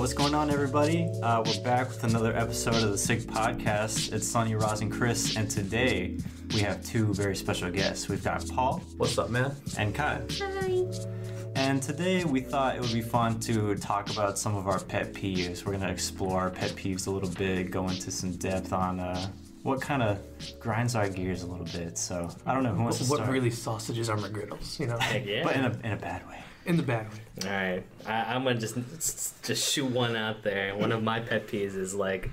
What's going on, everybody? We're back with another episode of the Sic Podcast. It's Sonny, Roz, and Chris, and today we have two very special guests. We've got Paul. What's up, man? And Kai. Hi. And today we thought it would be fun to talk about some of our pet peeves. We're going to explore our pet peeves a little bit, go into some depth on what kind of grinds our gears a little bit. So, I don't know who wants to start. What really sausages are my griddles, you know? Yeah. But in a bad way. In the bad way. All right, I'm gonna just shoot one out there. One of my pet peeves is like,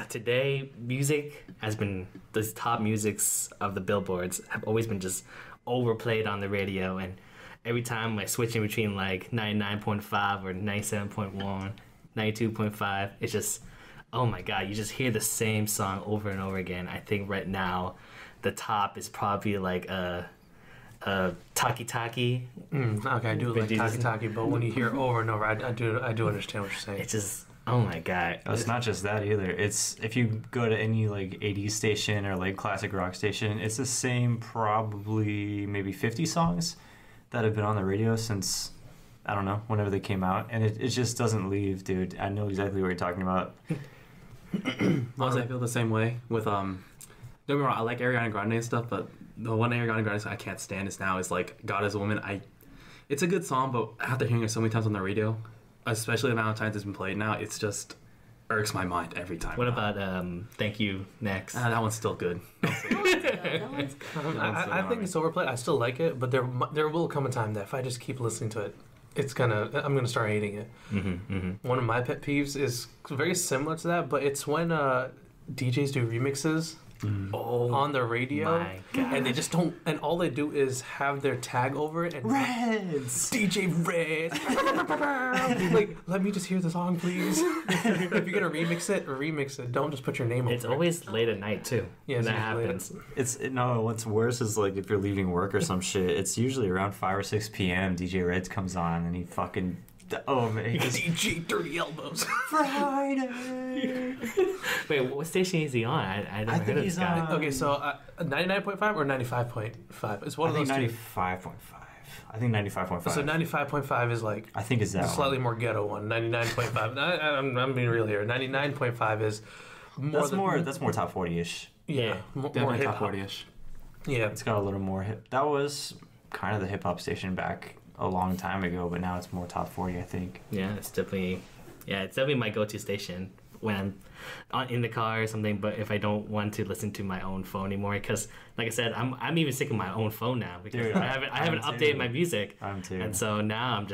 today music has been the top musics of the billboards have always been just overplayed on the radio, and every time I switch in between like 99.5 or 97.1, 92.5, it's just, oh my god, you just hear the same song over and over again. I think right now, the top is probably like Taki Taki. Okay, I do like Taki Taki, but when you hear it over and over, I do understand what you're saying. It's just, oh my god. It's not just that either. It's if you go to any like 80s station or like classic rock station, it's the same probably maybe 50 songs that have been on the radio since, I don't know, whenever they came out, and it just doesn't leave, dude. I know exactly what you're talking about. Honestly, I feel the same way with don't get me wrong, I like Ariana Grande and stuff, but the one Ariana Grande song I can't stand is like God Is a Woman. It's a good song, but after hearing it so many times on the radio, especially the amount of times it's been played now, it's just irks my mind every time. What about Thank You Next? That one's still good. I think it's overplayed. I still like it, but there will come a time that if I just keep listening to it, I'm gonna start hating it. One of my pet peeves is very similar to that, but it's when DJs do remixes on the radio, and they just don't, and all they do is have their tag over it and Reds! DJ Reds. Like, let me just hear the song, please. If you're gonna remix it. Don't just put your name over it. It's always late at night too. Yeah, when that happens. What's worse is like if you're leaving work or some shit, it's usually around 5 or 6 p.m. DJ Reds comes on and he fucking, oh man, he just, DJ Dirty Elbows. Friday. Wait, what station is he on? I never heard of this guy. Okay, so 99.5 or 95.5? It's one of those two. 95.5. I think 95.5. So 95.5 is like, I think it's that slightly more ghetto one. 99.5. I'm being real here. 99.5 is more. That's more top 40ish. Yeah, more Definitely hip top 40ish. Yeah, It's got a little more hip. That was kind of the hip hop station back a long time ago, but now it's more top 40, I think. Yeah, it's definitely my go-to station when I'm in the car or something. But if I don't want to listen to my own phone anymore, because like I said, I'm even sick of my own phone now because Dude, I haven't updated my music. I'm too. And so now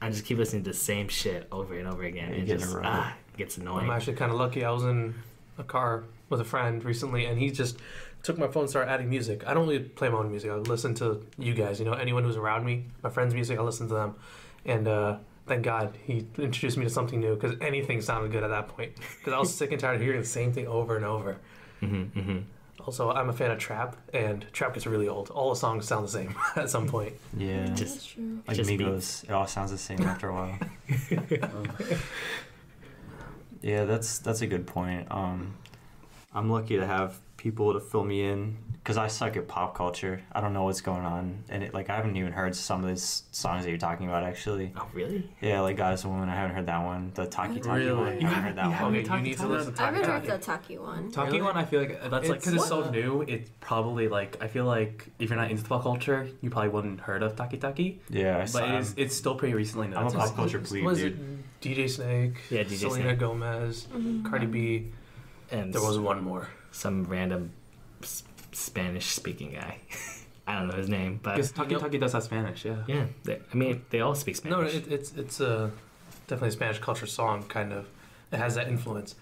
I just keep listening to the same shit over and over again. Yeah, It just it gets annoying. I'm actually kind of lucky. I was in a car with a friend recently, and he just took my phone and started adding music. I don't really play my own music. I listen to you guys, anyone who's around me, my friends' music, I listen to them. And thank God he introduced me to something new, because anything sounded good at that point. Because I was sick and tired of hearing the same thing over and over. Also, I'm a fan of trap, and trap gets really old. All the songs sound the same at some point. Yeah. That's true. Like just Migos, it all sounds the same after a while. Yeah, that's a good point. I'm lucky to have people to fill me in because I suck at pop culture. I don't know what's going on, and I haven't even heard some of these songs that you're talking about actually. Oh really? Yeah, like God Is a Woman. I haven't heard that one. The Taki Taki Really? one. I haven't heard that one. Okay, you need to listen to I haven't heard Taki. the Taki one. Talking one, I feel like that's like because it's so What? new. It's probably like I feel like if you're not into pop culture, you probably wouldn't heard of Taki Taki. Yeah, But it's still pretty recently. I'm a pop culture plebe, Was dude. it DJ Snake? Yeah, DJ Selena Snake. Gomez, Cardi B. And There was one more. some random Spanish-speaking guy. I don't know his name, but Because Taki Taki does have Spanish, yeah. yeah, they all speak No, Spanish. it's definitely a Spanish culture song, kind of. It has that influence,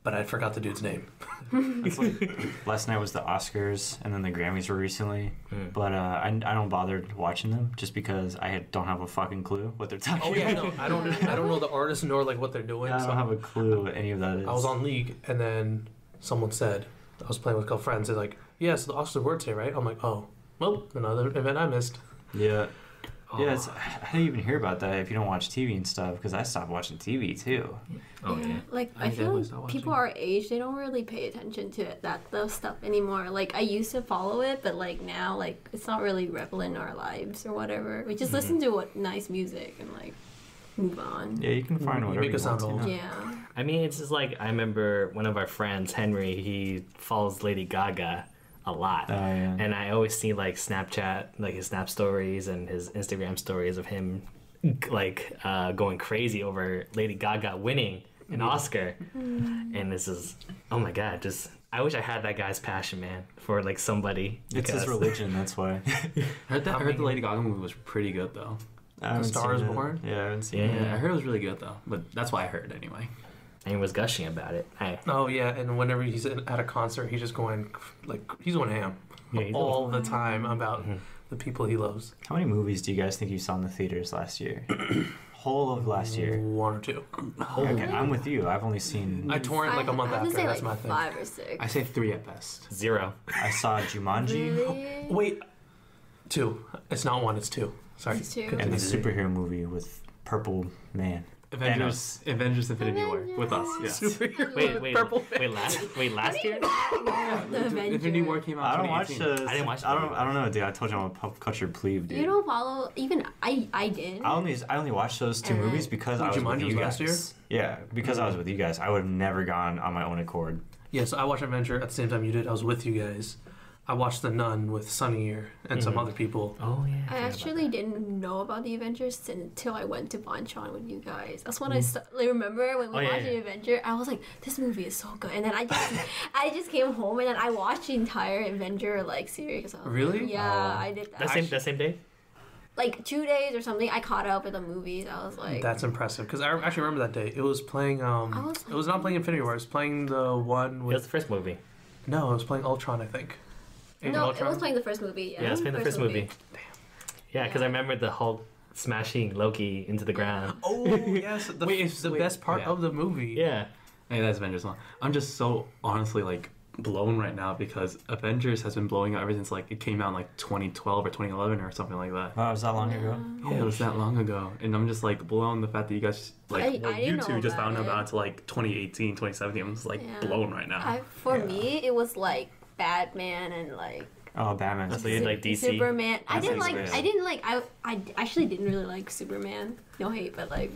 but I forgot the dude's name. It's like, last night was the Oscars, and then the Grammys were recently. But I don't bother watching them just because I don't have a fucking clue what they're talking Oh yeah, about. no, I don't know the artist nor like what they're doing. I so don't have a clue what any of that is. I was on League, and then someone said, I was playing with a couple friends. They're like, "Yeah, so the Oscars were today, right?" I'm like, "Oh, well, another event I missed." Yeah. Oh. Yeah, how do you even hear about that if you don't watch TV and stuff? Because I stopped watching TV too. Oh yeah. Like I I feel definitely like stopped people watching. our age, they don't really pay attention to those stuff anymore. Like I used to follow it, but like now, like it's not really relevant in our lives or whatever. We just listen to what nice music and like move on. Yeah, you can find You whatever make you us sound want to. old. Yeah. I mean, it's just like I remember one of our friends, Henry. He follows Lady Gaga a lot, Oh yeah. and I always see like Snapchat, like his Snap stories and his Instagram stories of him like going crazy over Lady Gaga winning an Oscar, and this is oh my god, just I wish I had that guy's passion, man, for like somebody. It's his because- religion, that's why. I heard the Lady Gaga movie was pretty good though. I haven't Star is seen it. Born? Yeah, I haven't seen Yeah. it. Yeah, I heard it was really good though, but that's why I heard anyway. And he was gushing about it. Oh yeah, and whenever he's at a concert, he's just going like he's going ham Yeah, he's all the time about Mhm. the people he loves. How many movies do you guys think you saw in the theaters last year? Whole of last year. One or two. Okay, I'm with you. I've only seen. I torrent like a month I would after. say That's like my thing. 5 or 6. I say 3 at best. 0. I saw Jumanji Really? Wait, 2. It's not 1. It's 2. Sorry. It's 2. and the superhero movie with Purple Man. Avengers Infinity War with us. Yes. Superhero Wait, purple. last year? The Infinity War came out. I don't watch 2018. the. I didn't watch I the don't. movie. I don't know, dude. I told you I'm a pop culture plebe, dude. You don't follow even I did. I only watched those 2 And then- movies because I was with Jumanji you was guys. last Yeah, because I was with you guys. I would have never gone on my own accord. Yes, I watched Avenger at the same time you did. I was with you guys. I watched The Nun with Sunny here and some Mhm. other people. Oh yeah. I forgot about actually didn't know about the Avengers until I went to Bonchon with you guys. That's when I Mm. like, remember when we Oh, yeah, watched yeah. the Avenger. I was like, this movie is so good. And then I just came home and then I watched the entire Avenger like series. I was like, Really? yeah, Oh. I did that. that same day? Like 2 days or something. I caught up with the movies. I was like, That's impressive because I actually remember that day. It was playing. was It was not playing Infinity War. It was playing the one It was with. the first movie. No, it was playing Ultron. I think. Age of no, it Ultron? was playing the first movie. Yeah, it was playing the first movie. Damn. Yeah, because I Yeah. remember the Hulk smashing Loki into the ground. Oh yes, it's the wait, best part yeah. of the movie. Yeah. Hey, that's Avengers 1. I'm just so honestly like blown right now because Avengers has been blowing up ever since like it came out in like 2012 or 2011 or something like that. Wow, was that long ago? Yeah, it was that long ago, and I'm just like blown the fact that you guys like I well, you didn't two know just about found out it. about it to like 2018, 2017. I'm just like Yeah. blown right now. For Yeah. me, it was like Batman and like Oh, Batman. So you had, like, DC? Superman. I didn't Batman's like. great. I didn't like. I actually didn't really like Superman. No hate, but like.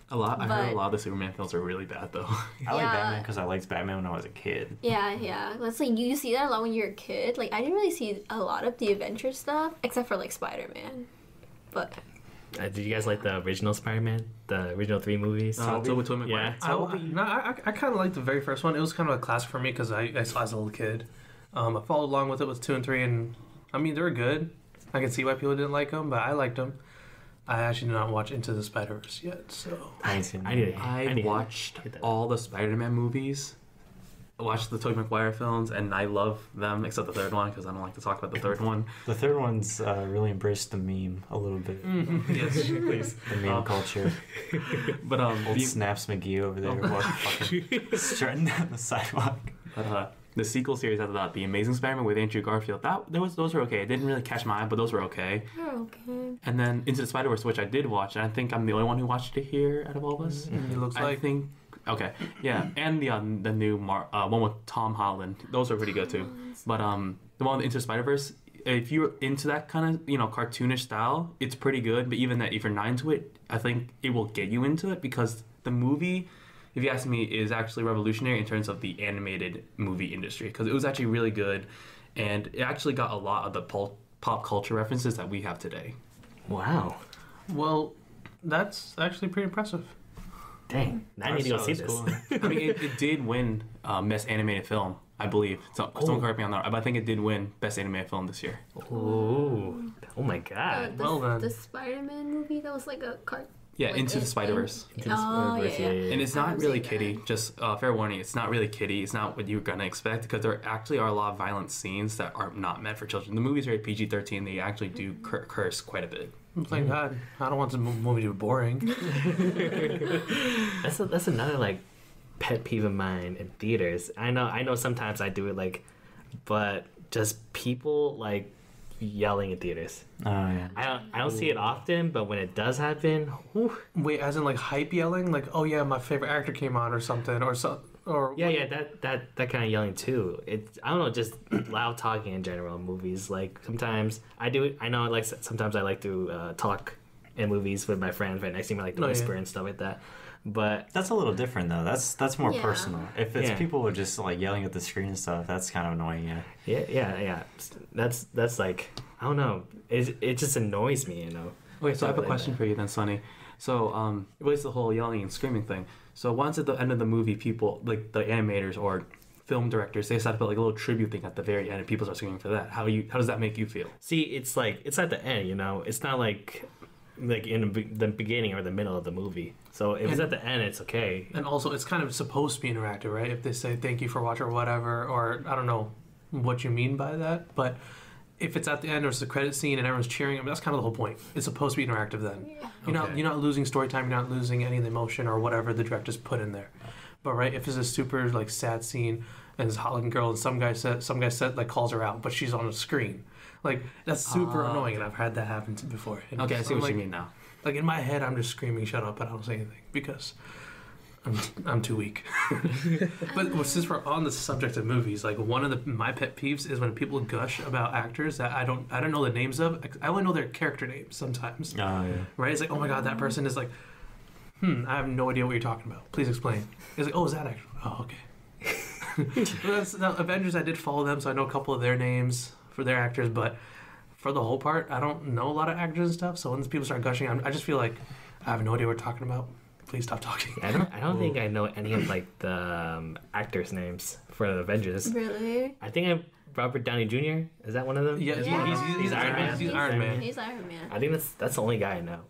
I heard but- a lot of the Superman films are really bad though. I like Yeah. Batman because I liked Batman when I was a kid. Yeah. Let's like you see that a lot when you're a kid. Like I didn't really see a lot of the adventure stuff except for like SpiderMan. But Did you guys like the original Spider-Man? The original 3 movies? Toby Maguire. Yeah. I kind of liked the very first one. It was kind of a classic for me because I saw it as a little kid. I followed along with it with 2 and 3, and I mean they were good. I can see why people didn't like them, but I liked them. I actually did not watch Into the Spider-Verse yet, so I ain't seen I need it. I need it. watched Get that. all the Spider-Man movies. I watched the Tobey Maguire films, and I love them except the third one because I don't like to talk about the third one. The third one's really embraced the meme a little bit. Yes, please. The meme culture. But Old Snaps McGee over there fucking strutting down the sidewalk. the sequel series after that, The Amazing Spider-Man with Andrew Garfield, those were okay. It didn't really catch my eye, but those were okay. you're okay. And then Into the Spider-Verse, which I did watch, and I think I'm the only one who watched it here out of all of us. it looks I like. think. Okay, yeah, and the new one with Tom Holland, those are pretty good too. But the one with Into the Spider-Verse, if you're into that kind of cartoonish style, it's pretty good. But even that, if you're not into it, I think it will get you into it because the movie, if you ask me, is actually revolutionary in terms of the animated movie industry because it was actually really good, and it actually got a lot of the pop culture references that we have today. Wow. Well, that's actually pretty impressive. Dang. I need to go see this. I mean, it did win Best Animated Film, I believe. Someone correct me on that, but I think it did win Best Animated Film this year. Ooh. Oh my god. Well, then. The Spider-Man movie that was like a Yeah, like, Into the Spider-Verse. Into the Oh, Spider-Verse, yeah. And it's I not haven't really seen that. kiddie. Just fair warning, it's not really kiddie. It's not what you're gonna expect because there actually are a lot of violent scenes that are not meant for children. The movie's rated PG-13. They actually do curse quite a bit. Thank God. I don't want the movie to be boring. That's another like pet peeve of mine in theaters. I know sometimes I do it like, but just people like yelling in theaters. Oh yeah. I don't see it often, but when it does happen, whew, Wait, as in like hype yelling? Like, oh yeah, my favorite actor came on or something, or yeah, that kind of yelling too. I don't know, just loud talking in general in movies. Like sometimes I do it. I know, like sometimes I like to talk in movies with my friends right next to me, like the whisper and stuff like that. But that's a little different though. That's more personal. If it's Yeah. people with just like yelling at the screen and stuff, that's kind of annoying. Yeah. That's like, I don't know. It just annoys me, you know. Okay, so I have a question for you then, Sonny. So, it relates to the whole yelling and screaming thing. So once at the end of the movie, people, like the animators or film directors, they decide to put like a little tribute thing at the very end, and people start screaming for that. How does that make you feel? See, it's like, it's at the end, you know. It's not like in the beginning or the middle of the movie. So if it's at the end, it's okay. And also, it's kind of supposed to be interactive, right? If they say thank you for watching or whatever, or I don't know what you mean by that, but if it's at the end or it's the credit scene and everyone's cheering, I mean, that's kind of the whole point. It's supposed to be interactive then. Yeah. You're not losing story time, you're not losing any of the emotion or whatever the director's put in there. But right, if it's a super like sad scene and it's a hot looking girl and some guy said like calls her out, but she's on the screen. Like that's super annoying, and I've had that happen before. And Okay, I see what like, you mean now. Like in my head, I'm just screaming, "Shut up!" but I don't say anything because I'm too weak. But since we're on the subject of movies, like one of my pet peeves is when people gush about actors that I don't know the names of. I only know their character names sometimes. Oh yeah. Right? It's like, oh my god, that person is like, I have no idea what you're talking about. Please explain. It's like, oh, is that actor? Oh, okay. Now, Avengers, I did follow them, so I know a couple of their names for their actors, but for the whole part, I don't know a lot of actors and stuff. So when people start gushing, I just feel like I have no idea what we're talking about. Please stop talking. I don't think I know any of like the actors' names for the Avengers. Really? I think I'm Robert Downey Jr. Is that one of them? Yeah, he's Iron Man. He's Iron Man. He's Iron Man. I think that's the only guy I know.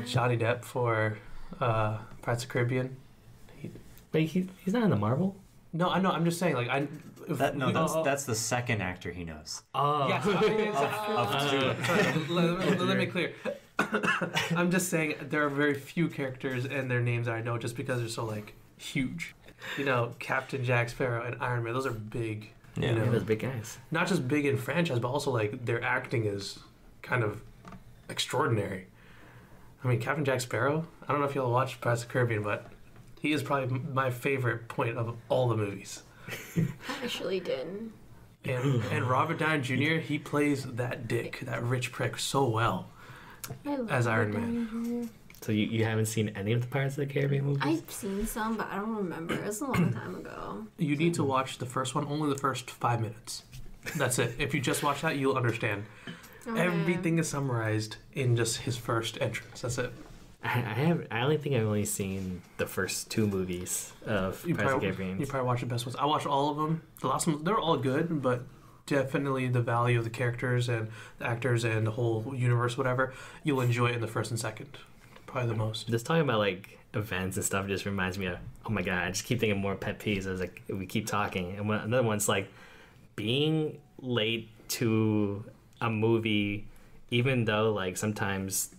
Johnny Depp for Pirates of the Caribbean. But he's not in the Marvel. No, I know. I'm just saying, like That's the second actor he knows. Oh, yes. Let me clear. I'm just saying there are very few characters and their names that I know just because they're so like huge. You know, Captain Jack Sparrow and Iron Man. Those are big. Yeah, you know, those big guys. Not just big in franchise, but also like their acting is kind of extraordinary. I mean, Captain Jack Sparrow. I don't know if y'all watched Pirates of the Caribbean, but he is probably my favorite point of all the movies. I actually didn't. And Robert Downey Jr. He plays that dick, that rich prick, so well as Iron Man. So you haven't seen any of the Pirates of the Caribbean movies? I've seen some, but I don't remember. It's a long time ago. You need to watch the first one, only the first 5 minutes. That's it. If you just watch that, you'll understand. Okay. Everything is summarized in just his first entrance. That's it. I only think I've only seen the first 2 movies of Pirates of the Caribbean. You probably watched the best ones. I watched all of them. The last ones, they're all good, but definitely the value of the characters and the actors and the whole universe, whatever, you'll enjoy it in the first and second. Probably the most. Just talking about like events and stuff just reminds me of, oh my god, I just keep thinking more pet peeves as like we keep talking. And another one's like being late to a movie, even though like sometimes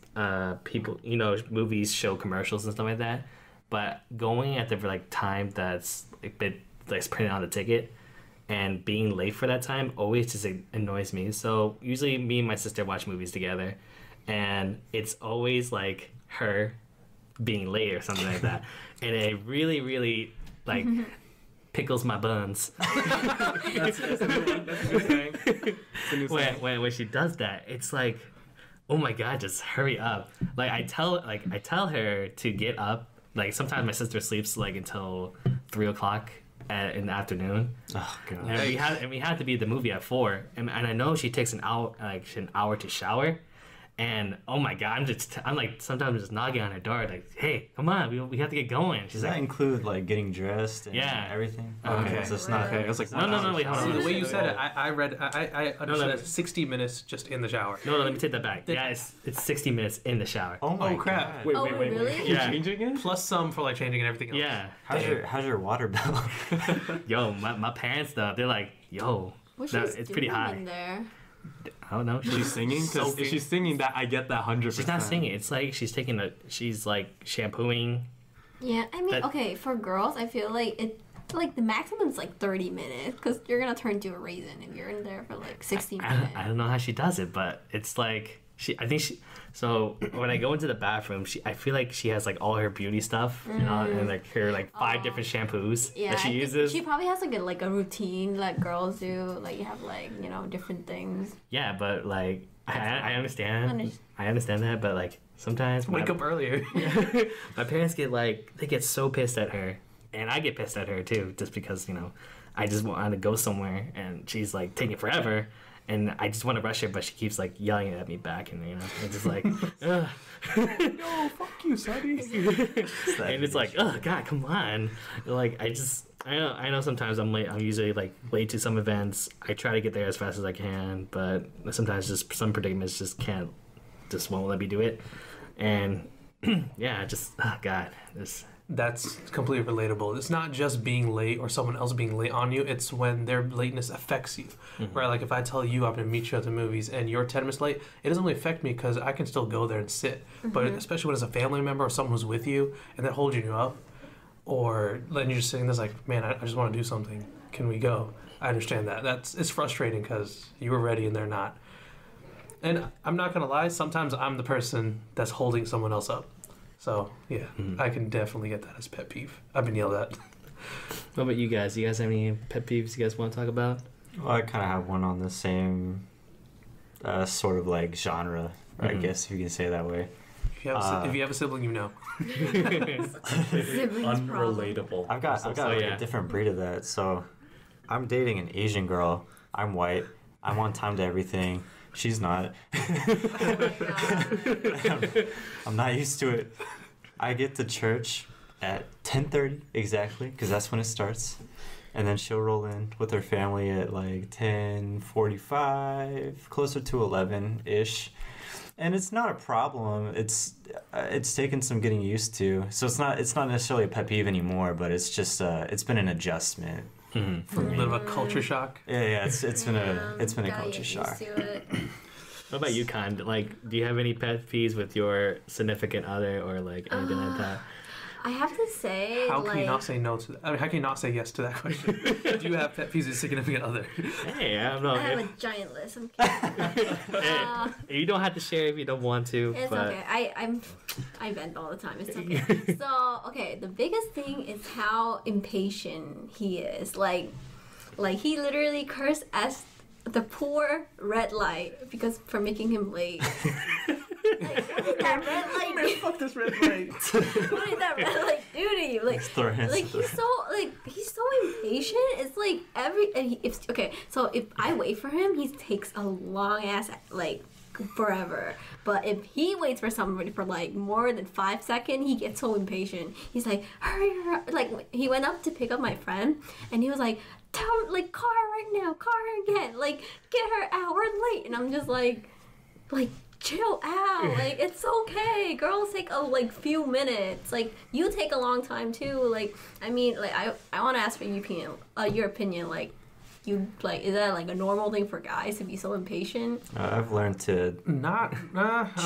people, you know, movies show commercials and stuff like that, but going at the like time that's like that's printed on the ticket and being late for that time always just annoys me. So usually me and my sister watch movies together, and it's always like her being late or something like that, and it really like pickles my buns. That's a new one. That's a good saying. It's a new saying. When she does that, it's like, oh my god, just hurry up. Like I tell her to get up. Like sometimes my sister sleeps like until 3:00 in the afternoon. Oh god. And we had to be at the movie at 4. And I know she takes an hour to shower. And oh my god, I'm like sometimes just knocking on her door like, hey, come on, we have to get going. She's Does that like, include like getting dressed and everything? Okay. So it's not. Okay, I was like, no, wait, hold on. See, the way you said it, I understood it. 60 minutes just in the shower. no, let me take that back. Yeah, it's 60 minutes in the shower. Oh my crap. god. Wait, Oh, wait. really? You're Yeah. changing it? Plus some for like changing and everything else. Yeah. How's your water bill? Yo, my parents though, they're like, yo, What no, she's it's pretty doing high. in there? I don't know. She's singing? Because if she's singing that, I get that 100%. She's not singing. It's like she's like shampooing. Yeah, I mean, That- okay, for girls, I feel like Like the maximum's like 30 minutes because you're gonna turn into a raisin if you're in there for like 60 minutes. I don't know how she does it, but it's like so when I go into the bathroom, I feel like she has like all her beauty stuff, and like her like 5 different shampoos that she uses. She probably has like a routine like girls do. Like you have like different things. Yeah, but like I understand. I understand that, but like sometimes Wake up earlier. my parents get so pissed at her, and I get pissed at her too, just because I just want to go somewhere and she's like taking forever. And I just want to rush her, but she keeps like yelling at me back, and it's just like, ugh. No, fuck you, Sonny. And it's like, oh God, come on. Like I know sometimes I'm late. I'm usually like late to some events. I try to get there as fast as I can, but sometimes just some predicaments just won't let me do it. And yeah, oh God, That's completely relatable. It's not just being late or someone else being late on you. It's when their lateness affects you. Right? Like if I tell you I'm going to meet you at the movies and you're 10 minutes late, it doesn't really affect me because I can still go there and sit. But especially when it's a family member or someone who's with you and they're holding you up, or then you're just sitting there like, man, I just want to do something. Can we go? I understand that. It's frustrating because you were ready and they're not. And I'm not going to lie, sometimes I'm the person that's holding someone else up. So, yeah, I can definitely get that as pet peeve. I've been yelled at. What about you guys? Do you guys have any pet peeves you guys want to talk about? Well, I kind of have one on the same sort of like genre, I guess, if you can say it that way. If you have a sibling, you know. Unrelatable. I've got a different breed of that. So I'm dating an Asian girl. I'm white. I'm on time to everything. She's not. I'm not used to it. I get to church at 10:30 exactly, because that's when it starts. And then she'll roll in with her family at like 10:45, closer to 11-ish. And it's not a problem. It's taken some getting used to. So it's not necessarily a pet peeve anymore, but it's just it's been an adjustment. For a bit of a culture shock. Yeah, it's been a culture shock. What about you, Khan? Like, do you have any pet peeves with your significant other or like anything like that? I have to say, how can you not say no to that? I mean, how can you not say yes to that question? Do you have pet peeves with significant other? Hey, I don't know. I have a giant list. I'm kidding. You don't have to share if you don't want to. It's but... okay. I vent all the time. It's okay. So, okay, the biggest thing is how impatient he is. Like he literally cursed at the poor red light because for making him late. Like, what did that red light do? Fuck this red light. What did that red light do to you? Like he's so impatient. It's like so if I wait for him, he takes a long ass forever. But if he waits for somebody for like more than 5 seconds, he gets so impatient. He's like, hurry up. Like he went up to pick up my friend and he was like, call her right now, call her again, like get her out, we're late. And I'm just like chill out, like it's okay, girls take a few minutes, like you take a long time too. Like I mean, like I want to ask for your opinion, like you is that like a normal thing for guys to be so impatient? I've learned to I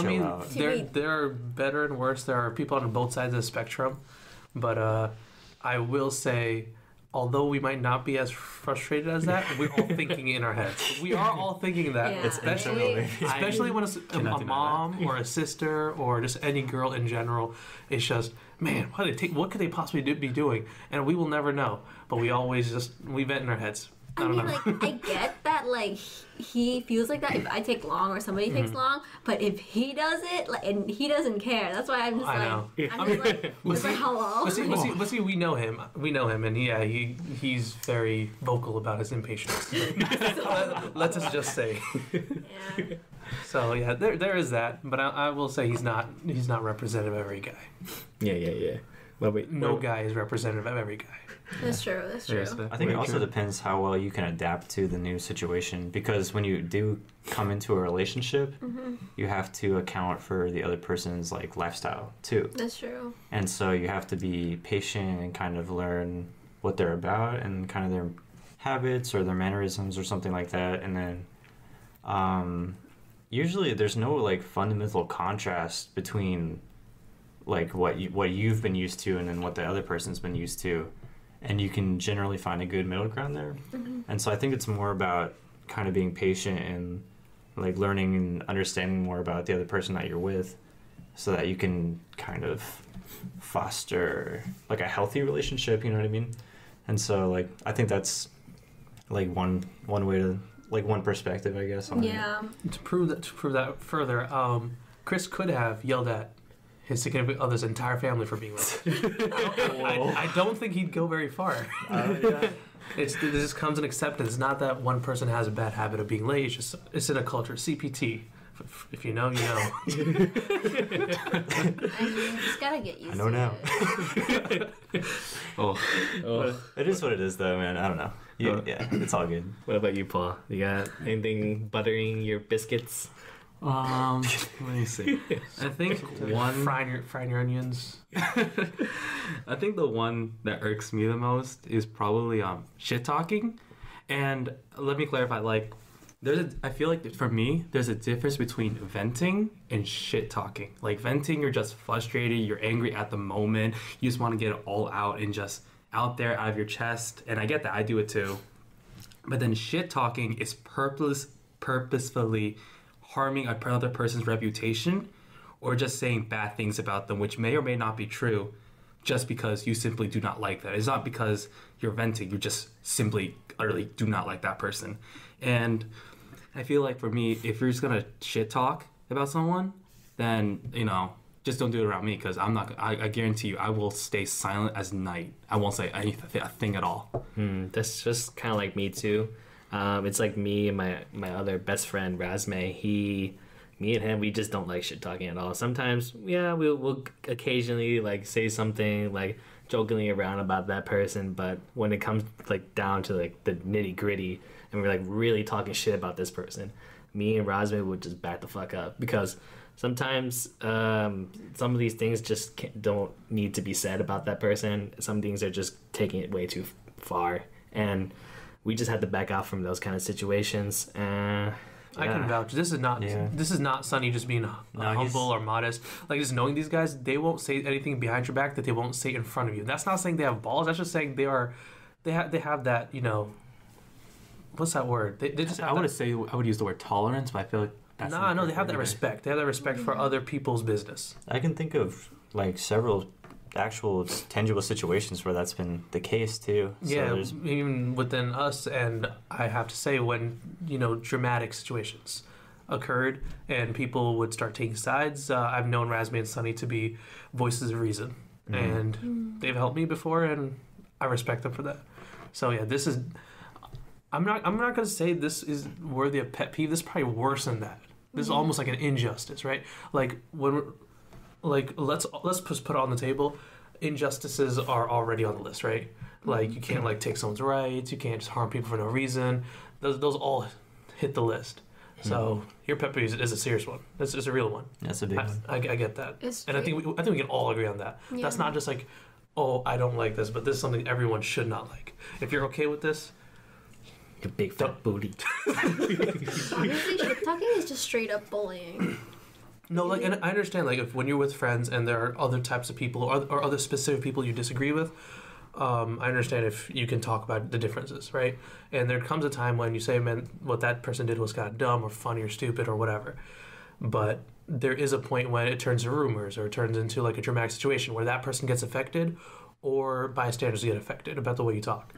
mean out. there are better and worse. There are people on both sides of the spectrum, but I will say, although we might not be as frustrated as that, we're all thinking in our heads. We are all thinking that, Yeah, especially when it's a mom or a sister or just any girl in general. It's just, man, what could they possibly be doing? And we will never know. But we always we vent in our heads. I don't know. Like I get that, like he feels like that if I take long or somebody takes long, but if he does it, and he doesn't care. That's why I'm just hello. But see, we know him, and he's very vocal about his impatience. Let's just say. Yeah. So yeah, there is that, but I will say he's not representative of every guy. Yeah. Well, no guy is representative of every guy. That's true. I think it also depends how well you can adapt to the new situation, because when you do come into a relationship, you have to account for the other person's lifestyle too. That's true. And so you have to be patient and kind of learn what they're about and kind of their habits or their mannerisms or something like that. And then usually there's no fundamental contrast between what you've been used to and then what the other person's been used to. and you can generally find a good middle ground there. And so I think it's more about kind of being patient and like learning and understanding more about the other person that you're with, so that you can kind of foster like a healthy relationship, you know what I mean? And so like I think that's like one way to, like, one perspective, I guess, on it. To prove that further, Chris could have yelled at his significant other's entire family for being late. I don't think he'd go very far. This just comes in acceptance. It's not that one person has a bad habit of being late. It's in a culture. CPT. If you know, you know. I mean, you just gotta get used to it. I know now. Oh. It is what it is, though, man. I don't know. Yeah, it's all good. What about you, Paul? You got anything buttering your biscuits? Let me see. I think frying your onions. I think the one that irks me the most is probably shit talking. And let me clarify, like, I feel like for me, there's a difference between venting and shit talking. Like, venting, you're just frustrated, you're angry at the moment, you just want to get it all out and just out there, out of your chest. And I get that, I do it too. But then shit talking is purposefully harming another person's reputation, or just saying bad things about them, which may or may not be true, just because you simply do not like them. It's not because you're venting, you just simply utterly do not like that person. And I feel like for me, if you're just gonna shit talk about someone, then, you know, just don't do it around me, because I guarantee you I will stay silent as night. I won't say a thing at all. That's just kind of like me too. It's like me and my other best friend Razme. Me and him, we just don't like shit talking at all. Sometimes, yeah, we'll occasionally like say something like jokingly around about that person, but when it comes like down to like the nitty gritty, and we're like really talking shit about this person, me and Razme would just back the fuck up, because sometimes some of these things just don't need to be said about that person. Some things are just taking it way too far, and we just had to back out from those kind of situations. I can vouch. This is not Sonny just being humble or modest. Like, just knowing these guys, they won't say anything behind your back that they won't say in front of you. That's not saying they have balls. That's just saying they have that, you know, what's that word? They just. I would use the word tolerance, but I feel like that's no. They have that respect. They have that respect for other people's business. I can think of like several actual tangible situations where that's been the case too. So yeah, even within us, and I have to say, when, you know, dramatic situations occurred and people would start taking sides, I've known Razme and Sonny to be voices of reason, and they've helped me before, and I respect them for that. So yeah, this is. I'm not gonna say this is worthy of pet peeve. This is probably worse than that. This is almost like an injustice, right? Like when we're, like, let's just put it on the table. Injustices are already on the list, right? Like, you can't like take someone's rights. You can't just harm people for no reason. Those all hit the list. So your pet peeve is a serious one. It's a real one. That's a big one. I get that, and I think we can all agree on that. Yeah. That's not just like, oh, I don't like this, but this is something everyone should not like. If you're okay with this, your big fat booty. Honestly, shit talking is just straight up bullying. No, like, and I understand, like, if when you're with friends and there are other types of people or other specific people you disagree with, I understand if you can talk about the differences, right? And there comes a time when you say, man, what that person did was kind of dumb or funny or stupid or whatever. But there is a point when it turns to rumors, or it turns into like a dramatic situation where that person gets affected, or bystanders get affected about the way you talk.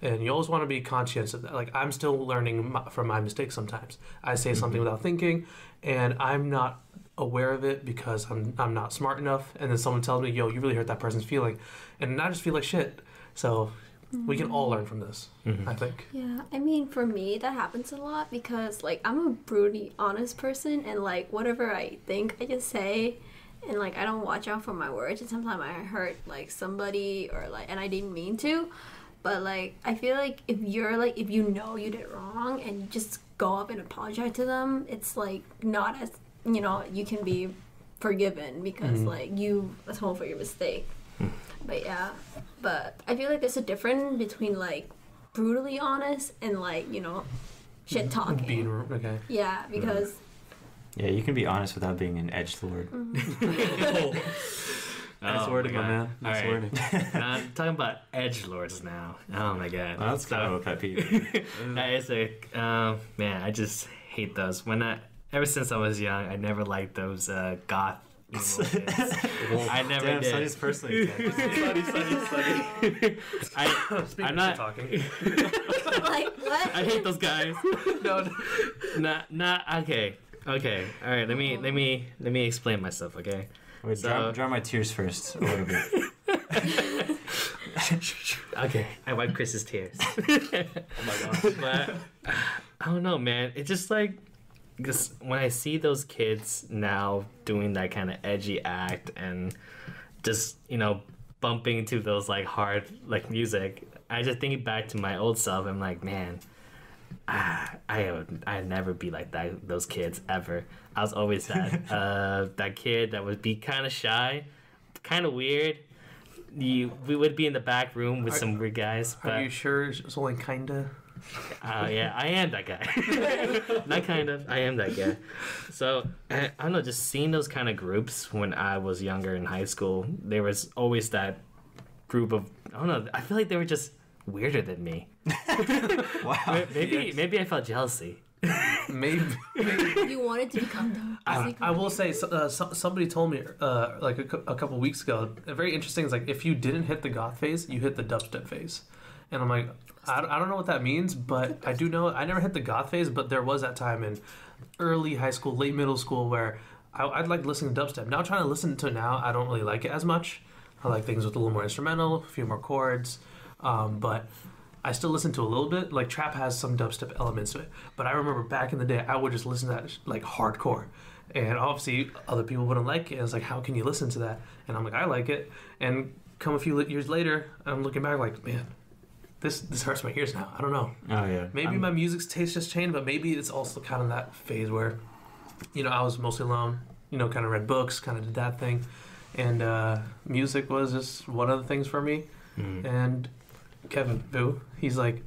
And you always want to be conscious of that. Like, I'm still learning from my mistakes sometimes. I say something without thinking, and I'm not aware of it because I'm not smart enough. And then someone tells me, yo, you really hurt that person's feeling. And I just feel like shit. So we can all learn from this, I think. Yeah, I mean, for me, that happens a lot because, like, I'm a brutally honest person, and, like, whatever I think, I just say. And, like, I don't watch out for my words, and sometimes I hurt, like, somebody, or, like, and I didn't mean to. But, like, I feel like if you know you did wrong and you just go up and apologize to them, it's, like, not as, you know, you can be forgiven because, like, you atone for your mistake. But, yeah. But I feel like there's a difference between, like, brutally honest and, like, you know, shit talking. Okay. Yeah, because... Yeah, you can be honest without being an edgelord. Nice wording, my man. All Nice right. wording. Now, I'm talking about edgelords now. Oh my god. Well, that's kind of a pet peeve. That is a man. I just hate those. Ever since I was young, I never liked those goth. emo kids. I never Damn, did. Sonny's personally attacked. I'm not talking. Like what? I hate those guys. No, Not okay. Okay. All right. Let me explain myself. Okay. Wait, So- dry my tears first a little bit. Okay. I wiped Chris's tears. Oh my gosh. But I don't know, man. It's just like, because when I see those kids now doing that kind of edgy act and just bumping to those like hard like music, I just think back to my old self. I'm like, man, I'd never be like that. Those kids ever. I was always that kid that would be kind of shy, kind of weird. We would be in the back room with some weird guys. But are you sure it's only kinda? yeah, I am that guy. Not kind of. I am that guy. So I don't know. Just seeing those kind of groups when I was younger in high school, there was always that group of, I don't know. I feel like they were just weirder than me. Wow. Maybe I felt jealousy. Maybe. You wanted to become them. I will say, somebody told me like a couple weeks ago. Very interesting. Is like if you didn't hit the goth phase, you hit the dubstep phase, and I'm like, I don't know what that means, but I do know I never hit the goth phase. But there was that time in early high school, late middle school, where I'd like listening to dubstep. Now trying to listen to it now, I don't really like it as much. I like things with a little more instrumental, a few more chords, but I still listen to a little bit. Like trap has some dubstep elements to it, but I remember back in the day, I would just listen to that like hardcore, and obviously other people wouldn't like it. And it's like, how can you listen to that? And I'm like, I like it. And come a few years later, I'm looking back like, man, this hurts my ears now. I don't know. Oh yeah. Maybe my music's taste just changed, but maybe it's also kind of that phase where, I was mostly alone. Kind of read books, kind of did that thing, and music was just one of the things for me. And Kevin, boo, he's like,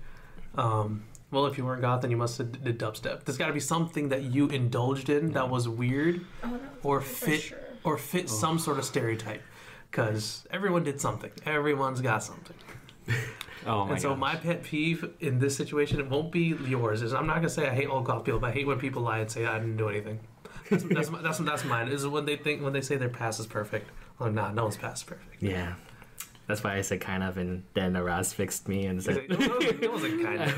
well, if you weren't goth, then you must have did dubstep. There's got to be something that you indulged in that was weird, or fit some sort of stereotype, because everyone did something. Everyone's got something. Oh my And so gosh. my pet peeve in this situation, it won't be yours. I'm not gonna say I hate all goth people, but I hate when people lie and say I didn't do anything. That's mine. Is when they say their past is perfect. Well, nah, no one's past is perfect. Yeah. That's why I said kind of, and then Araz fixed me and said, It wasn't kind of.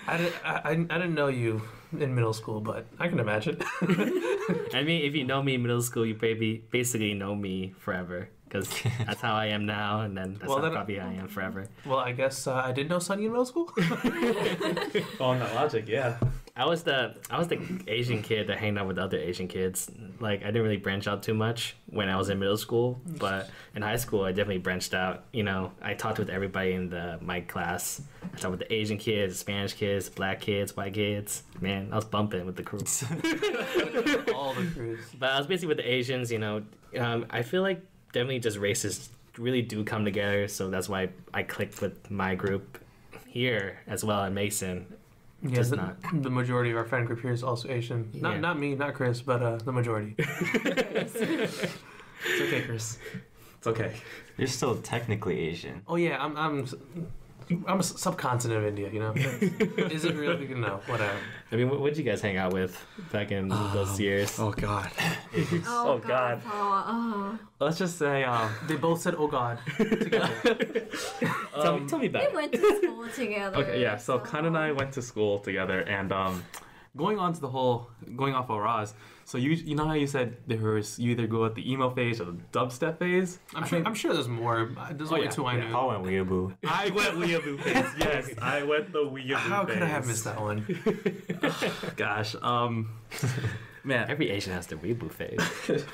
I didn't know you in middle school, but I can imagine. I mean, if you know me in middle school, you basically know me forever. Because that's how I am now, and then that's how probably I am forever. Well, I guess I did know Sunny in middle school. Following that logic, yeah. I was the Asian kid that hanged out with other Asian kids. Like, I didn't really branch out too much when I was in middle school, but in high school I definitely branched out. I talked with everybody in my class. I talked with the Asian kids, Spanish kids, black kids, white kids. Man, I was bumping with the crew. All the crews. But I was basically with the Asians. I feel like definitely just races really do come together, so that's why I clicked with my group here as well in Mason. Yeah, the majority of our friend group here is also Asian. Not me, not Chris, but the majority. It's okay, Chris. It's okay. You're still technically Asian. Oh yeah, I'm a subcontinent of India. Is it really? No, whatever. I mean, what did you guys hang out with back in those years? Oh God. Oh God. Paul. Oh. Let's just say They both said, "Oh God," together. Tell me about They it. went to school together. okay, yeah. So Khan and I went to school together, and going off of Roz. So you know how you said you either go at the emo phase or the dubstep phase. I'm sure there's more. There's only two I knew. I went weeaboo. I went weeaboo phase. Yes, I went the weeaboo How phase. could I have missed that one? Gosh, man. Every Asian has their weeaboo phase.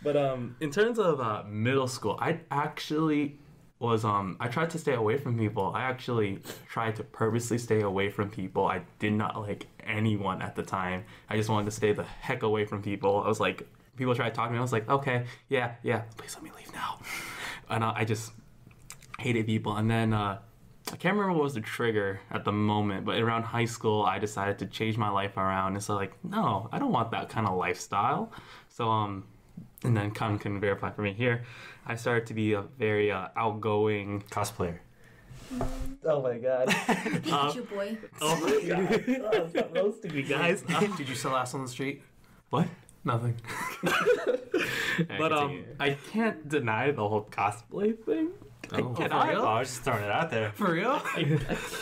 But in terms of middle school, I actually was I tried to stay away from people. I actually tried to purposely stay away from people. I did not like anyone at the time. I just wanted to stay the heck away from people. I was like, people tried to talk to me. I was like, okay, yeah, please let me leave now. And I just hated people. And then I can't remember what was the trigger at the moment, but around high school, I decided to change my life around. And so like, no, I don't want that kind of lifestyle. So and then Con can verify for me here, I started to be a very outgoing cosplayer. Oh my god. Pikachu boy. Oh my god. Oh, stop roasting me, guys. Did you sell ass on the street? What? Nothing. But I can't deny the whole cosplay thing. Oh, I for real? I was just throwing it out there. For real? I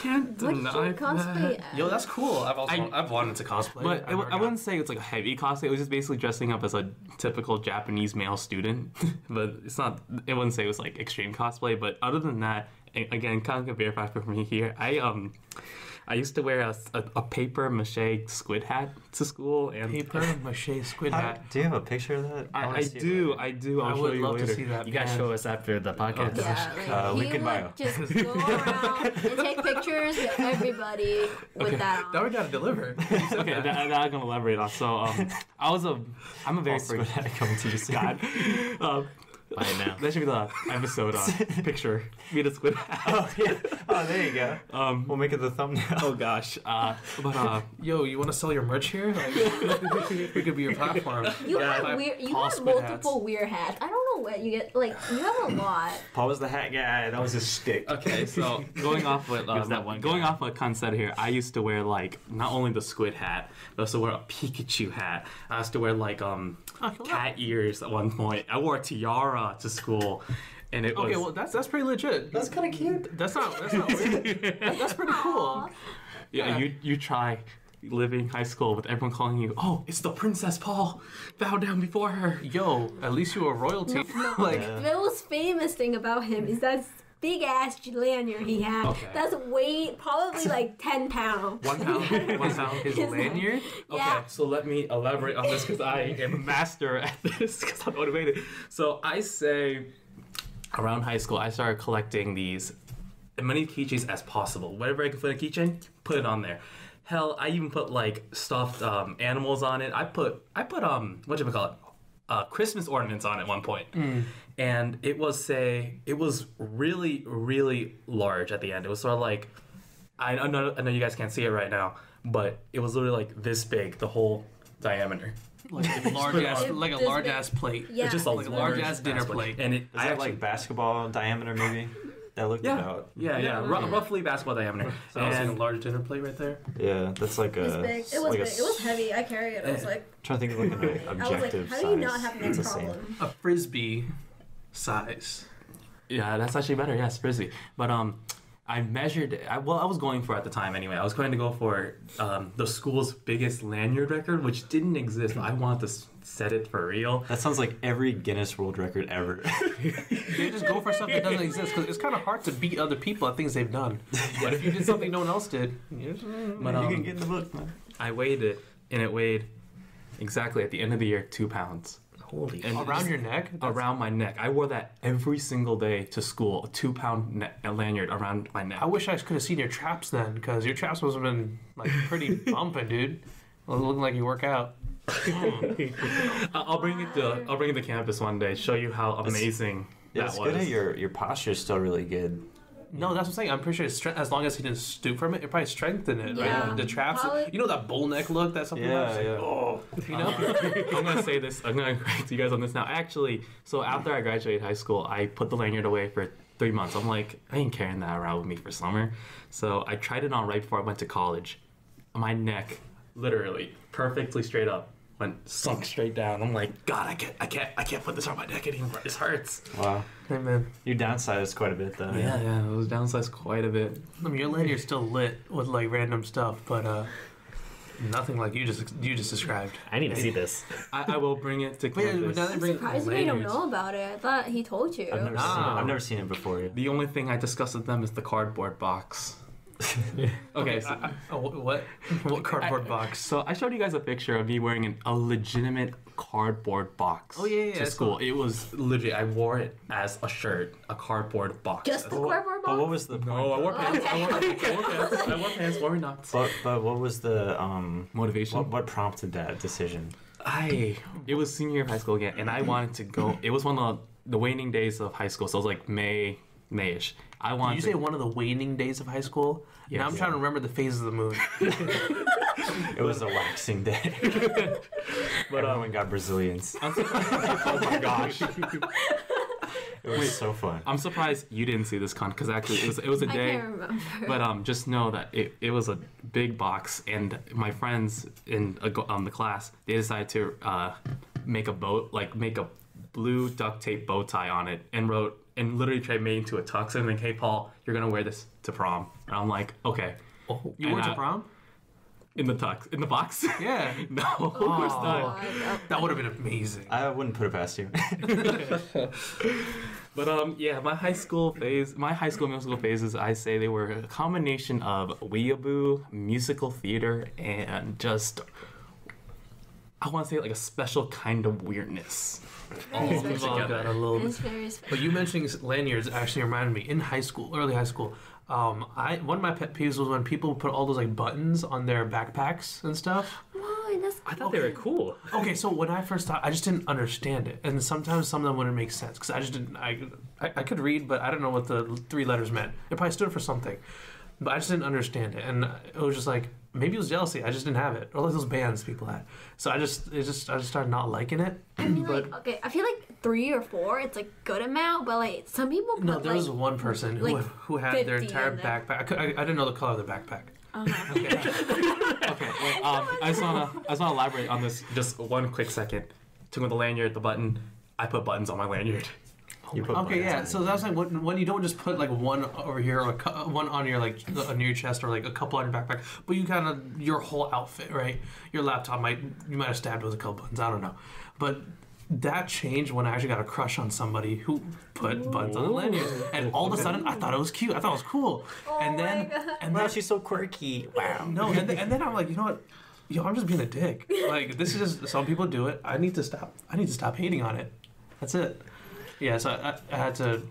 can't What's deny your cosplay that. as? Yo, that's cool. I've wanted to cosplay. But I wouldn't say it's like a heavy cosplay. It was just basically dressing up as a typical Japanese male student. But it's not. I wouldn't say it was like extreme cosplay. But other than that, again, kind of verify for me here. I used to wear a paper mache squid hat to school, and paper mache squid hat. Do you have a picture of that? I do. I'll show would you love later. to see that. You guys show us after the podcast. Yeah, link he in would bio. just go around and take pictures with everybody with that on. Now we gotta deliver. Okay, that I'm gonna elaborate on. So, I'm a very Squid hat coming to you soon. God. By now. That should be the episode picture. Me the squid hat. Oh yeah. Oh, there you go. We'll make it the thumbnail. Oh gosh. But Yo, you want to sell your merch here? Like, we could be your platform. You Yeah, have like weird. You Paul have Squid multiple hats. weird hats. I don't know what you get. Like you have a lot. Paul was the hat guy. That was his stick. okay, so going off what was that one going guy. off what Khan said here, I used to wear like not only the squid hat, but I also wear a Pikachu hat. I used to wear like cat ears at one point. I wore a tiara to school, and it Okay, was. well that's pretty legit. That's kind of cute. That's not weird. That's pretty cool. Yeah, you try living high school with everyone calling you, oh, it's the Princess Paul. Bow down before her. Yo, at least you were royalty. No, Like Yeah. the most famous thing about him is that big ass lanyard he had. Okay. That's weight probably like 10 pounds. 1 pound. 1 pound. his lanyard. Yeah. Okay, so let me elaborate on this because I am a master at this because I'm motivated. So I say around high school, I started collecting these as many keychains as possible. Whatever I could fit in a keychain, put it on there. Hell, I even put like stuffed animals on it. I put Christmas ornaments on at one point. And it was really, really large at the end. It was sort of like, I know you guys can't see it right now, but it was literally like this big, the whole diameter. Like a large ass, like a This large big. ass plate. Yeah. It's just Like a large ass dinner plate. And it, Is that like basketball diameter maybe? That looked about. yeah, roughly basketball diameter. So that was like a And large dinner plate right there. Yeah, that's like It was a. big. It was like big. It was heavy. I carried it. I was like, Trying to think of like an I was like, objective how do you not size. have It's that the same. problem? A frisbee size. yeah, that's actually better. Yes, frisbee. But I measured. I was going for at the time anyway. I was going to go for the school's biggest lanyard record, which didn't exist. But I wanted to set it for real. That sounds like every Guinness World Record ever. They just go for stuff that doesn't exist because it's kind of hard to beat other people at things they've done. But if you did something no one else did, But you can get in the book, man. I weighed it, and it weighed exactly at the end of the year 2 pounds. Holy And around your neck. Around my neck. I wore that every single day to school. A 2 pound lanyard around my neck. I wish I could have seen your traps then, because your traps must have been like pretty bumping, dude. Looking like you work out. I'll bring it to campus one day. Show you how amazing Yeah, that it's was. good at your posture's still really good. No, that's what I'm saying. I'm pretty sure it's as long as he didn't stoop from it, it probably strengthened it, Yeah. right? The traps. Probably- You know that bull neck look that something Yeah, else? yeah. Oh, you know? I'm gonna say this. I'm gonna correct you guys on this now. Actually, so after I graduated high school, I put the lanyard away for 3 months. I'm like, I ain't carrying that around with me for summer. So I tried it on right before I went to college. My neck, literally, perfectly straight up, sunk straight down. I'm like, God, I can't put this on my neck anymore. This hurts. Wow. Hey, man. You downsized quite a bit though. Yeah, it was downsized quite a bit. I mean, your lanyard's still lit with like random stuff, but nothing like you just described. I need to see this. I will bring it to But yeah, campus. now they I'm bring surprised you don't lanyards. know about it. I thought he told you. I've never Nah. seen it. I've never seen it before. Yeah. The only thing I discussed with them is the cardboard box. Okay, so, What? What cardboard box? so I showed you guys a picture of me wearing a legitimate cardboard box Oh, yeah, to I school. saw. It was literally, I wore it as a shirt, a cardboard box. Just the But what- cardboard But what box? was the point? No, I wore pants. Okay. I wore pants. I wore pants. Wore not. But what was the Motivation. What prompted that decision? It was senior year of high school again, and I wanted to go. It was one of the waning days of high school, so it was like Mayish. I Did wanted you to say one of the waning days of high school? Yes. Now I'm trying to remember the phases of the moon. It was a waxing day. But everyone got Brazilians. Oh my gosh. It was so fun. I'm surprised you didn't see this con because actually it was a day. I can't remember. But just know that it was a big box, and my friends in the class, they decided to make a boat, like make a blue duct tape bow tie on it, and wrote and literally tried made into a tux and like, hey Paul, you're gonna wear this to prom. And I'm like, okay. Oh, you went to prom? In the tux, in the box? Yeah. No, of course not. That would have been amazing. I wouldn't put it past you. But yeah, my high school middle school phases, I say they were a combination of weeaboo, musical theater, and just I want to say like a special kind of weirdness. Very We've all got a little It's bit. very special. But you mentioning lanyards actually reminded me in high school, early high school. One of my pet peeves was when people put all those like buttons on their backpacks and stuff. Why? That's I thought they were cool. Okay, so when I first thought, I just didn't understand it, and sometimes some of them wouldn't make sense because I just didn't. I could read, but I didn't know what the 3 letters meant. It probably stood for something, but I just didn't understand it, and it was just like maybe it was jealousy. I just didn't have it, or like those bands people had. So I just started not liking it. I mean, but like, okay, I feel like 3 or 4, it's like good amount, but like some people put no, there was like, one person who had their 50 entire in there. backpack. I didn't know the color of the backpack. uh-huh. Okay, wait, I just wanna elaborate on this just one quick second. Took with the lanyard, the button. I put buttons on my lanyard. You put Okay, buttons yeah. on So that's like when you don't just put like one over here or one on your like on your chest or like a couple on your backpack, but you kind of your whole outfit, right? Your laptop you might have stabbed with a couple buttons. I don't know, but that changed when I actually got a crush on somebody who put buttons on the lanyards, and all of a sudden I thought it was cute. I thought it was cool, and then Wow, she's so quirky. Wow. no, and then I'm like, you know what? Yo, I'm just being a dick. Like this is just some people do it. I need to stop hating on it. That's it. Yeah, so I had to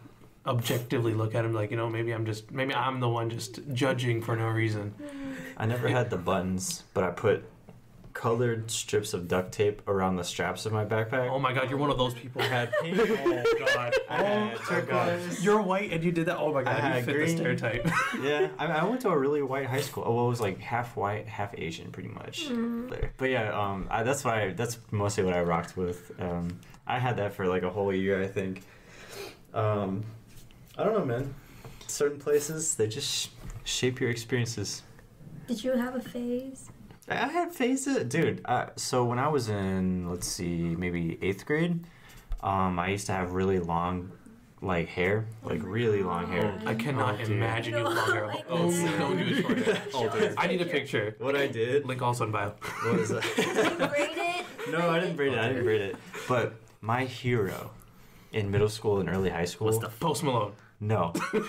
objectively look at him like, you know, maybe I'm the one just judging for no reason. I never had the buttons, but I put colored strips of duct tape around the straps of my backpack. Oh my god, you're one of those people. I had pink. Oh god. turquoise. You're white and you did that. Oh my god, I you had fit the green. stereotype. Yeah, I went to a really white high school. Well, it was like half white, half Asian, pretty much. There. But yeah, that's mostly what I rocked with. I had that for like a whole year, I think. I don't know, man. Certain places, they just shape your experiences. Did you have a phase? I had phases, dude. So when I was in, let's see, maybe 8th grade, I used to have really long, like hair, like really long hail. I cannot imagine you with long hair. Like Oh, this. don't do it short hair. Oh, dude. I need a picture. What I did Link also in bio. was Did you braid it? no, I didn't braid it. But my hero in middle school and early high school. What's the Post Malone. No. Wait,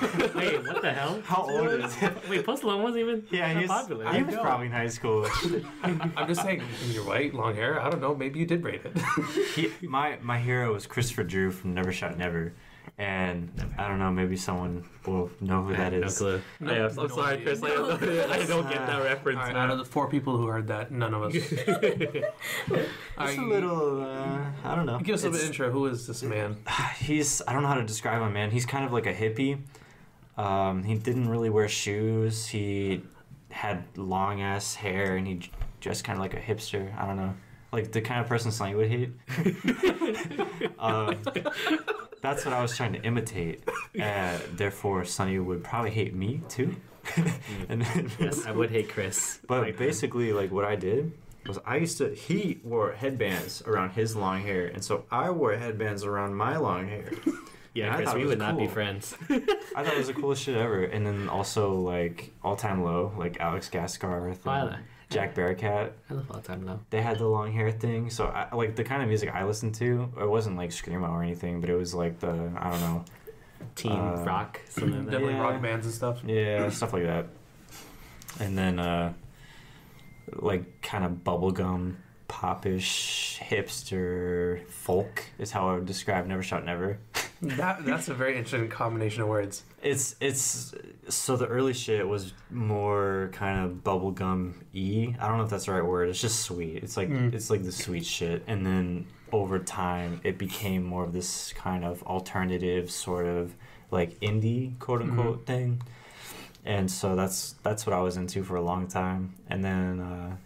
what the hell? How old is he? Wait, Post Malone wasn't even Yeah, that he's popular. He was probably in high school. I'm just saying, you're white, long hair. I don't know. Maybe you did braid it. My hero was Christopher Drew from Never Shot Never. And I don't know, maybe someone will know who that No is. clue. No, I'm no sorry, idea. Chris. I don't get that reference. All right, out of the 4 people who heard that, none of us. All It's right, a little, I don't know. give us a bit It's- of intro. Who is this man? I don't know how to describe him, man. He's kind of like a hippie. He didn't really wear shoes. He had long ass hair, and he dressed kind of like a hipster. I don't know, like the kind of person Sonny would hate. That's what I was trying to imitate. Therefore, Sonny would probably hate me too. And then, Yes, I would hate Chris. but Like, basically, like what I did was he wore headbands around his long hair, and so I wore headbands around my long hair. yeah, I Chris, thought it we was would not be cool. friends. I thought it was the coolest shit ever. And then also like All Time Low, like Alex Gaskarth and Jack Bearcat. I love All Time Low. They had the long hair thing. So I, like the kind of music I listened to, it wasn't like screamo or anything, but it was like the I don't know, Teen rock, something like that. Definitely Yeah. rock bands and stuff. yeah, stuff like that. And then like kind of bubblegum, popish, hipster, folk is how I would describe Never Shot Never. That's a very interesting combination of words. It's so the early shit was more kind of bubblegum-y. I don't know if that's the right word. It's just sweet. It's like it's like the sweet shit. And then over time it became more of this kind of alternative sort of like indie quote unquote thing. And so that's what I was into for a long time. And then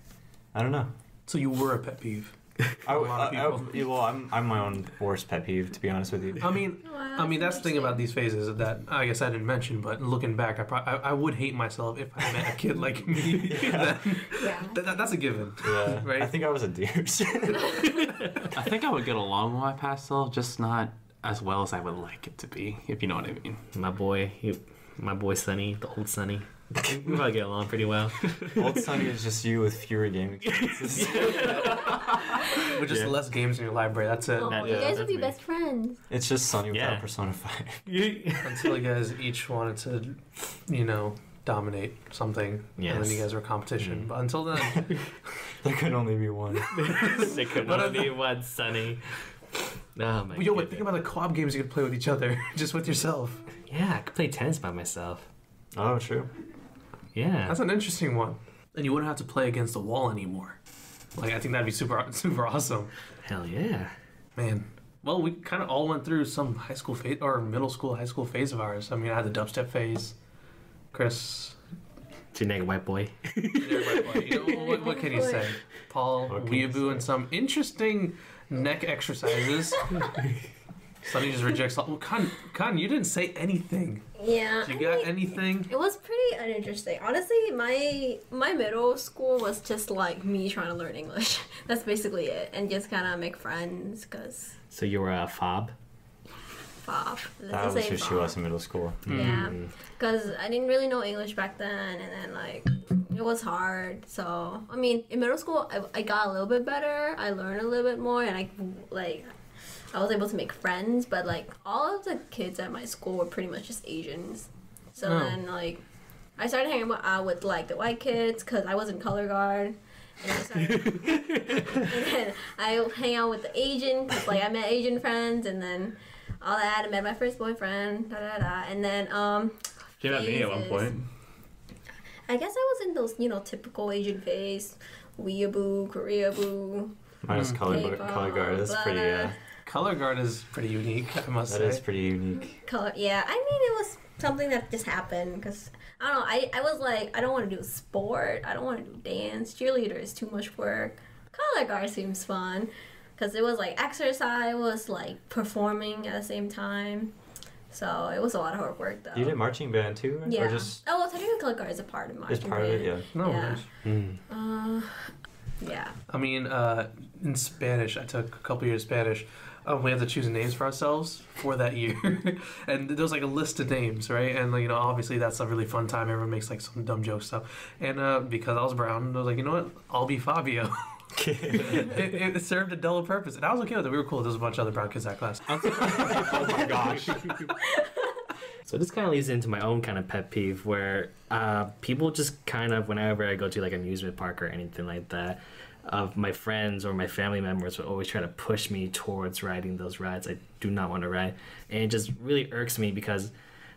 I don't know. So you were a pet peeve. Well, I'm my own worst pet peeve, to be honest with you. I mean, that's the thing about these phases that I guess I didn't mention, but looking back, I would hate myself if I met a kid like me. That's a given. Yeah, right? I think I was a douche. I think I would get along with my past self, just not as well as I would like it to be, if you know what I mean. My boy Sonny, the old Sonny. We probably get along pretty well. Old Sonny is just you with fewer gaming experiences. With just less games in your library, that's it. Oh, you guys would be best friends. It's just Sonny without Persona 5. Until you guys each wanted to, dominate something, and then you guys were competition. But until then... There could only be one. There could only be one Sonny. Oh my but think about the co-op games you could play with each other, just with yourself. Yeah, I could play tennis by myself. Oh, true. Yeah. That's an interesting one. And you wouldn't have to play against the wall anymore. Like, I think that'd be super, super awesome. Hell yeah. Man. Well, we kind of all went through some high school phase, or middle school, high school phase of ours. I mean, I had the dubstep phase. Chris. Generic white boy. What can you say? Paul, weeaboo, and some interesting neck exercises. Sonny just rejects all. Well, Con, you didn't say anything. Yeah. You got anything? It was pretty uninteresting. Honestly, my middle school was just like me trying to learn English. That's basically it. And just kind of make friends, because... So you were a fob? Fob. That was who she was in middle school. Yeah. Because I didn't really know English back then, and then, like, it was hard. So, I mean, in middle school, I got a little bit better. I learned a little bit more, and I was able to make friends, but, like, all of the kids at my school were pretty much just Asians. So then, like, I started hanging out with, like, the white kids, because I was in color guard. And then I would hang out with the Asian, because, like, I met Asian friends, and then all that. I met my first boyfriend, and then, You met me at one point. I guess I was in those, typical Asian phase. Weeaboo, Koreaboo. Mine was color guard. That's pretty, Color guard is pretty unique, I must say. That is pretty unique. Yeah. I mean, it was something that just happened because, I don't know, I was like, I don't want to do sport. I don't want to do dance. Cheerleader is too much work. Color guard seems fun because it was like exercise. It was like performing at the same time. So it was a lot of hard work, though. You did marching band too, right? Yeah. Or just... Oh, well, technically color guard is a part of marching band. It's part of it, yeah. No, yeah. Nice. Yeah. I mean, in Spanish, I took a couple years Spanish. We had to choose names for ourselves for that year. And there was like a list of names, right? And, obviously that's a really fun time. Everyone makes like some dumb joke stuff. And because I was brown, I was like, you know what? I'll be Fabio. it served a double purpose. And I was okay with it. We were cool. There was a bunch of other brown kids in that class. Oh my gosh. So this kind of leads into my own kind of pet peeve where people just kind of, whenever I go to like an amusement park or anything like that, my friends or my family members would always try to push me towards riding those rides I do not want to ride. And it just really irks me because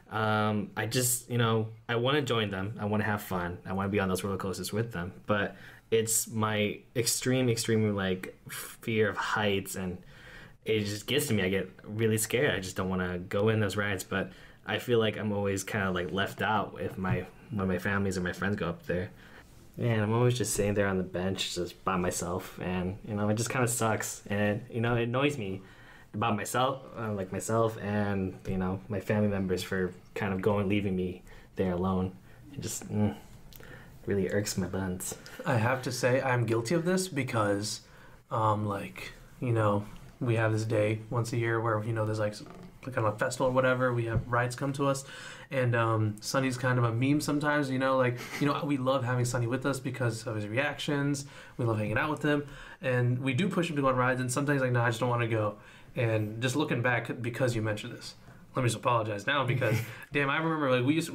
I just, I want to join them. I want to have fun. I want to be on those roller coasters with them. But it's my extreme, like, fear of heights, and it just gets to me. I get really scared. I just don't want to go in those rides. But I feel like I'm always kind of like left out when my families or my friends go up there. And I'm always just sitting there on the bench just by myself, and it just kind of sucks, and it annoys me about myself, and my family members for kind of leaving me there alone. It just really irks my buns. I have to say I'm guilty of this because, we have this day once a year where there's like kind of a festival or whatever. We have rides come to us. And Sonny's kind of a meme sometimes, we love having Sonny with us because of his reactions. We love hanging out with him. And we do push him to go on rides, and sometimes like, no, I just don't want to go. And just looking back, because you mentioned this, let me just apologize now because, damn, I remember like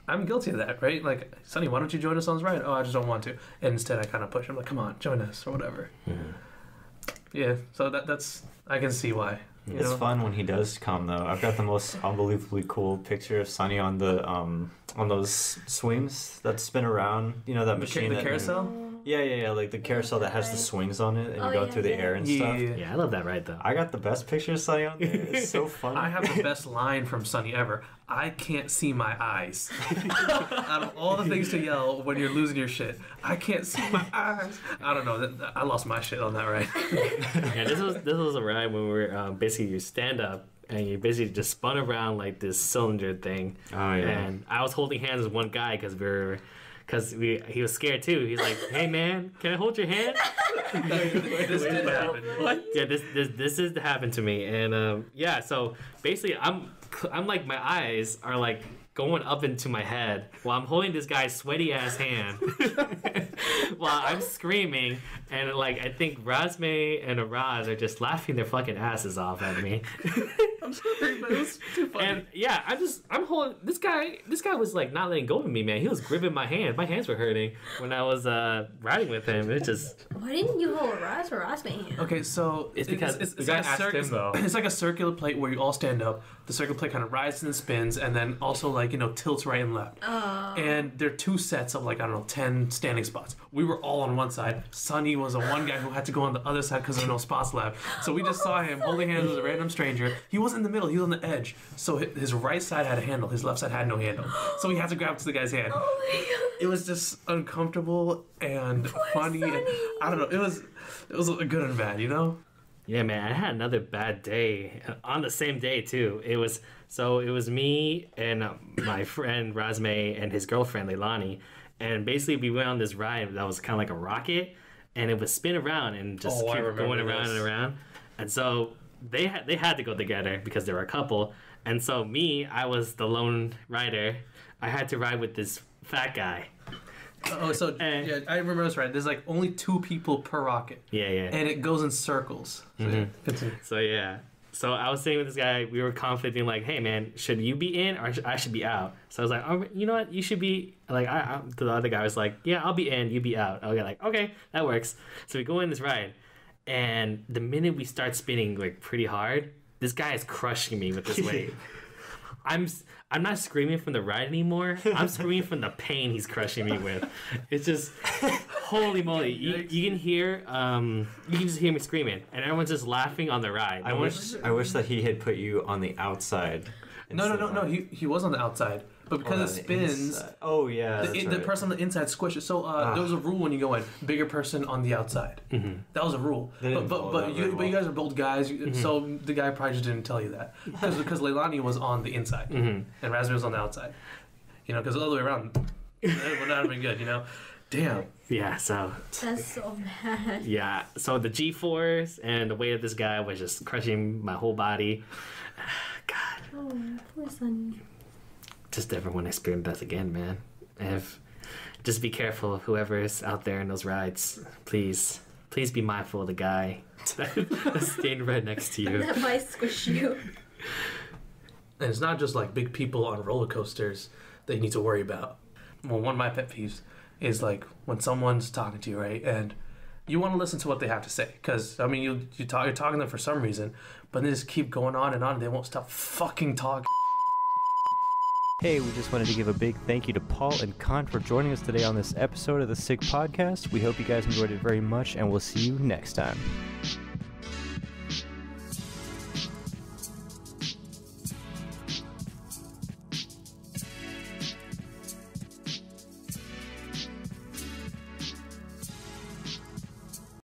I'm guilty of that, right? Like, Sonny, why don't you join us on this ride? Oh, I just don't want to. And instead I kind of push him, like, come on, join us or whatever. Yeah, so that's, I can see why. It's fun when he does come, though. I've got the most unbelievably cool picture of Sonny on the on those swings that spin around. You know that machine. The carousel. Yeah. Like the carousel that has the swings on it, and you go through the air and stuff. Yeah, I love that ride though. I got the best picture of Sunny on there. It's so funny. I have the best line from Sunny ever. I can't see my eyes. Out of all the things to yell when you're losing your shit, I can't see my eyes. I don't know. I lost my shit on that ride. Yeah, this was a ride when we were basically you stand up and you basically just spun around like this cylinder thing. Oh yeah. And I was holding hands with one guy because he was scared too. He's like, "Hey man, can I hold your hand?" This didn't happen. What? Yeah, this has happened to me, and yeah. So basically, I'm like my eyes are like going up into my head while I'm holding this guy's sweaty ass hand while I'm screaming, and like I think Razme and Araz are just laughing their fucking asses off at me. I'm sorry, but it was too funny. And yeah, I'm holding this guy. This guy was like not letting go of me, man. He was gripping my hand. My hands were hurting when I was riding with him. It just. Why didn't you hold Raz or Razme hand? Okay, so it's because it's the guy like asked him, though. It's like a circular plate where you all stand up. The circular plate kind of rises and spins, and then also like tilts right and left. And there are two sets of like I don't know 10 standing spots. We were all on one side. Sunny was the one guy who had to go on the other side because there were no spots left. So we just saw him holding hands with a random stranger. He wasn't in the middle. He was on the edge. So his right side had a handle. His left side had no handle. So he had to grab to the guy's hand. Oh my god. It was just uncomfortable and funny. Sunny. And, I don't know. It was a good and bad, Yeah, man, I had another bad day on the same day too. It was me and my friend Razme and his girlfriend Leilani, and basically we went on this ride that was kind of like a rocket, and it would spin around and just keep going around and around. And so they had to go together because they were a couple. And so I was the lone rider. I had to ride with this fat guy. Oh, so yeah, I remember this right. There's like only 2 people per rocket. Yeah. And it goes in circles. So, yeah, continue. So yeah. So I was sitting with this guy. We were conflicting, like, "Hey man, should you be in or I should be out?" So I was like, "Oh, you know what? You should be." Like, the other guy was like, "Yeah, I'll be in. You be out." I was like, "Okay, that works." So we go in this ride, and the minute we start spinning like pretty hard, this guy is crushing me with this weight. I'm not screaming from the ride anymore. I'm screaming from the pain he's crushing me with. It's just, holy moly! You can just hear me screaming, and everyone's just laughing on the ride. I wish that he had put you on the outside. No. He was on the outside, but because it spins. Oh yeah, the person on the inside squishes. So there was a rule when you go in: bigger person on the outside. Mm-hmm. That was a rule. But you guys are both guys, so the guy probably just didn't tell you that because Leilani was on the inside and Razmi was on the outside. Because the other way around, it would not have been good. Damn. Yeah, so... That's so bad. Yeah, so the G-force and the weight of this guy was just crushing my whole body. God. Oh, poor Sunny. Just never want to experience that again, man. Just be careful of whoever's out there in those rides. Please be mindful of the guy that's standing right next to you. That might squish you. And it's not just like big people on roller coasters that you need to worry about. Well, one of my pet peeves is like when someone's talking to you, right? And you want to listen to what they have to say. Because, I mean, you're talking to them for some reason, but they just keep going on and they won't stop fucking talking. Hey, we just wanted to give a big thank you to Paul and Khan for joining us today on this episode of the Sic Podcast. We hope you guys enjoyed it very much, and we'll see you next time.